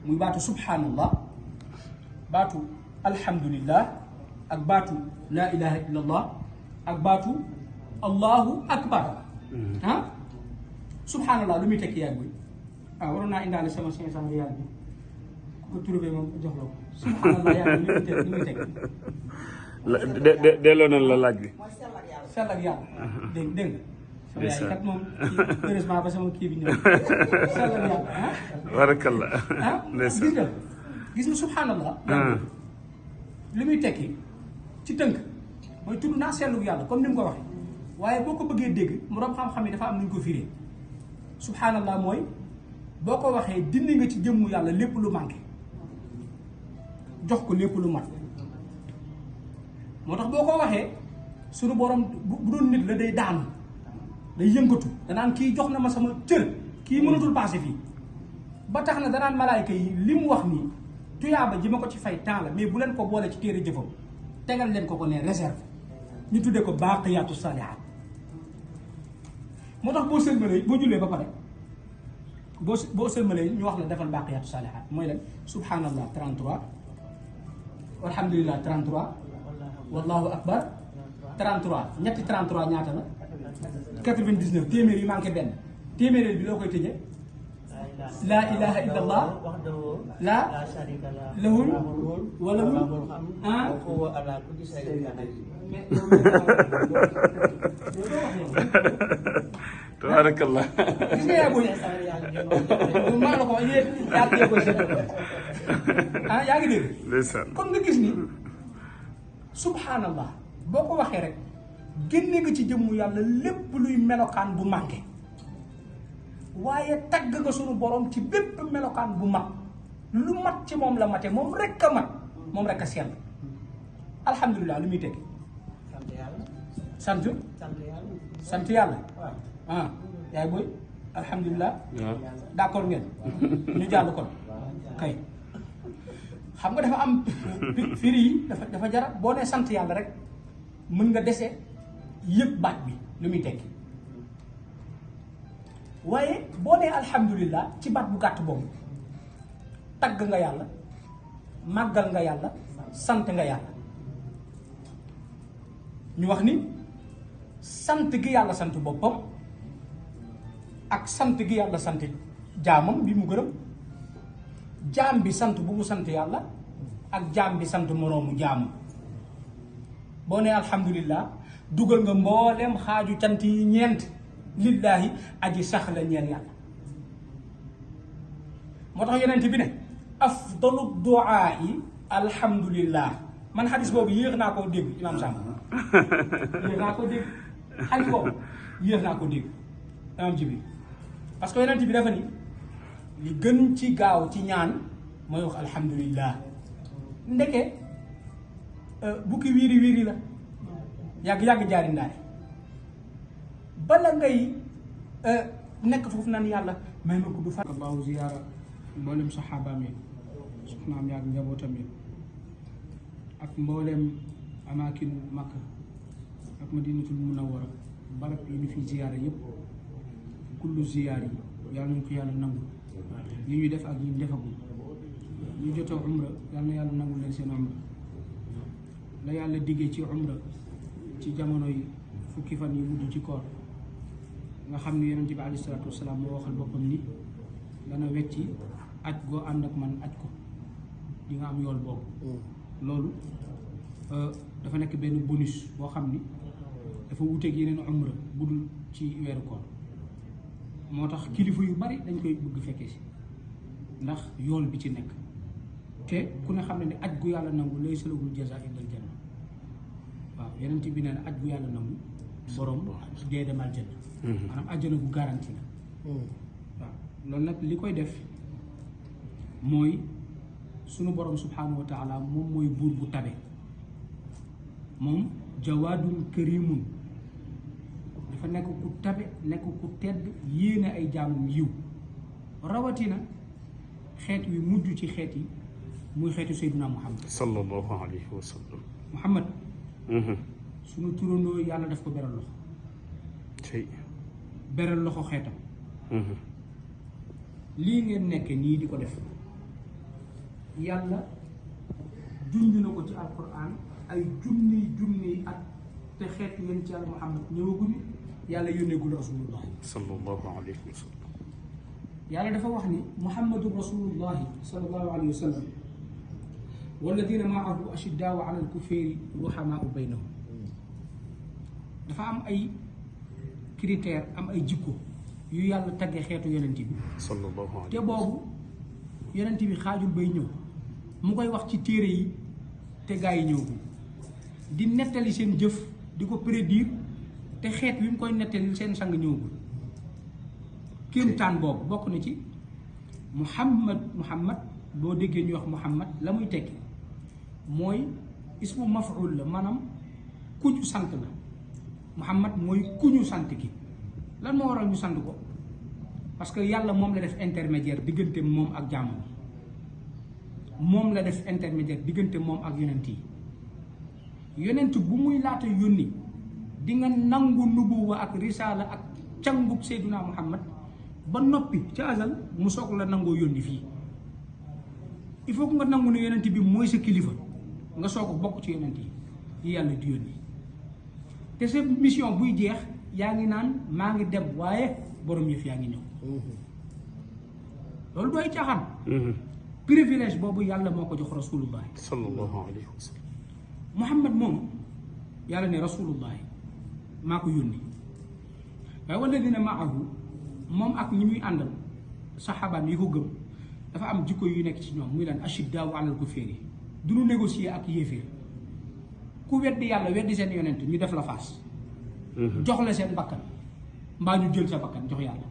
muy baatu subhanallah baatu alhamdulillah ak baatu laa ilaha illallah ak baatu allahu akbar ah subhanallah lu muy tekki yaay buy waroon naa indaale sama 500 riyal bi ku ko trouvé moom jox la ko subhanallah yaay bi lu muy tekki delloo na la laaj bi sell ak yàlla dégg nga sama yaay kat moom heureusement ba sama kii bi ñëw sell ak yàlla barakallah gis nga subhanallah li muy tekki ci tënk mooy tudd naa sellu yàlla comme ni mu ko waxee waaye boo ko bëggee dégg mu doon xam-xam yi dafa am nu ñu ko firee subhanallah mooy boo ko waxee dindi nga ci jëmmu yàlla lépp lu manqué jox ko lépp lu mat moo tax boo ko waxee suñu borom bu doon nit la day daanu day yëngatu danaan kii jox na ma sama cër kii mënatul passé fii ba tax na danaan malaayka yi li mu wax nii tuyaaba ji ma ko ci fay temps la mais bu leen ko boole ci téere jëfam tegal leen ko ne réserve ñu tuddee ko baaqiyaatu saalihaat moo tax boo sëlmalee boo jullee ba pare boo sëlmalee ñu wax la defal baaqiyaatu saalihaat mooy leen subhanallah 33 walhamdulillah 33 wallahu akbar 33 ñetti 33 ñaata la 99 téeméer yu manqué benn téeméer bi loo koy tëjee laa ilaha illallah laa lahul wala mu tabarakallah gis nga yaa booy maa la ko yaa koy yaa ngi dégg ndeysaan kon nga gis ni subhanallah boo ko waxee rek génne nga ci jëmmu yàlla lépp luy melokaan bu manqué waaye tagg nga sunu borom ci bépp melokaan bu mat lu mat ci moom la mate moom rek a mat moom rek a sell alhamdulilah lu muy tekki sant yàlla yaay booy alhamdulilah d'accord ngeen ñu jàll kon kay xam nga dafa am firi yi dafa jara boo nee sant yàlla rek mën nga dese yëpp baat bi lu muy tekki waaye boo nee alhamdulilah ci baat bu gàtt boobu tagg nga yàlla màggal nga yàlla sant nga yàlla ñu wax ni sant gi yàlla sant boppam ak sant gi yàlla sant jaamam bi mu gërëm jaam bi sant bu mu sant yàlla ak jaam bi sant moroomu jaamu boo nee alhamdulilah dugal nga mboolem xaaju cant yi ñeent lillaahi aji sax la ñeel yàlla moo tax yonent bi ne afdalu duaa yi alhamdulillah man xadis boobu yéex naa koo dégg imaam Samb yéex naa koo dégg xadis boobu yéex naa koo dégg imaam Jibi parce que yonent bi dafa ni li gën ci gaaw ci ñaan mooy wax alhamdulillah ndeke bukki wiiri wiiri la yàgg-yàgg jaari ndaare bala ngay nekk foofu naan yàlla may ma ko du fan baaw ziyaara mboolem saxaabaam yi soxnaam yaag njabootam yi ak mboolem amaakin Makka ak madinatul munawwara barab yi ñu fi ziyaara yëpp kullu ziyaar yi yàlla nañ ko yàlla nangu yi ñu def ak yi ñu defagul ñu jotoo umra yàlla na yàlla nangu leen seen umra la yàlla diggee ci umra ci jamono yi fukki fan yi mujj ci koor nga xam ne yonent bi alayhi salaatu wasalaam moo waxal boppam ni dana wecci aj goo ànd ak man aj ko di nga am yool boobu loolu dafa nekk benn bonus boo xam ni dafa wuteeg yeneen umra bu dul ci weeru koor moo tax kilifa yu bari dañ koy bëgg fekkee si ndax yool bi ci nekk te ku ne xam ne ni aj gu yàlla nangu lay salagul jaza illal janna waaw yonent bi nee na aj gu yàlla nangu borom dee demal janna maanaam àjjana gu garanti la waaw loolu nag li koy def mooy sunu borom subhanahu wa taala moom mooy buur bu tabe moom jawaadun karimun dafa nekk ku tabe nekk ku tedd yéene ay jaamum yiw rawatina xeet wi mujj ci xeet yi muy xeetu Seydina Muhammad sallallahu alayhi wa sallam Muhammad sunu turandoo yàlla daf ko beral loxo beral loxo xeetam lii ngeen nekk nii di ko def yàlla junj na ko ci alquran ay junniy at te xeet yéen ci yàlla Muhammad ñëwaguñu yàlla yónneegul rasulullah sallallahu alayhi wa sallam. yàlla dafa wax ni muhammadu rasulullahi sallallahu alayhi wa sallam walladina maahu ashiddaau ala alkuffaari ruhamaau baynahum dafa am ay critères am ay jikko yu yàlla tagge xeetu yonent bi sallallahu alayhi te boobu yonent bi xaajul bay ñëw mu koy wax ci téere yi te gaa yi ñëw di nettali seen jëf di ko prédire te xeet wi mu koy nettali seen sang ñëwagul kéemtaan boobu bokk na ci muhammad boo déggee ñuy wax muhammad la muy tekki mooy ismu maf'ul la maanaam ku ñu sant la muhammad mooy ku ñu sant ki lan moo waral ñu sant ko parce que yàlla moom la def intermédiaire diggante moom ak jàmm moom la def intermédiaire diggante moom ak yonent yi yonent bu muy laata yónni di nga nangu nubuwa ak risaala ak cangub seyduna muhammad ba noppi ca azal mu soog la nangoo yónni fii il faut que nga nangu ne yonent bi mooy sa kilifa nga soog a bokk ci yonent yi yàlla di yónni te sa mission buy jeex yaa ngi naan maa ngi dem waaye borom yëf yaa ngi ñëw loolu dooy caaxaan privilège boobu yàlla moo ko jox rasulullah sallallahu alayhi wa sallam. muhammad moom yàlla ne rasulullah maa ko yónni waaye walladina maahu moom ak ñi muy àndal saxaabaan yi ko gëm dafa am jikko yu nekk ci ñoom muy lan ashiddaau alal kuffaari du ñu négocier ak yéeféer ku weddi yàlla weddi seen yonent ñu def la faas jox la seen bakkan mbaa ñu jël sa bakkan jox yàlla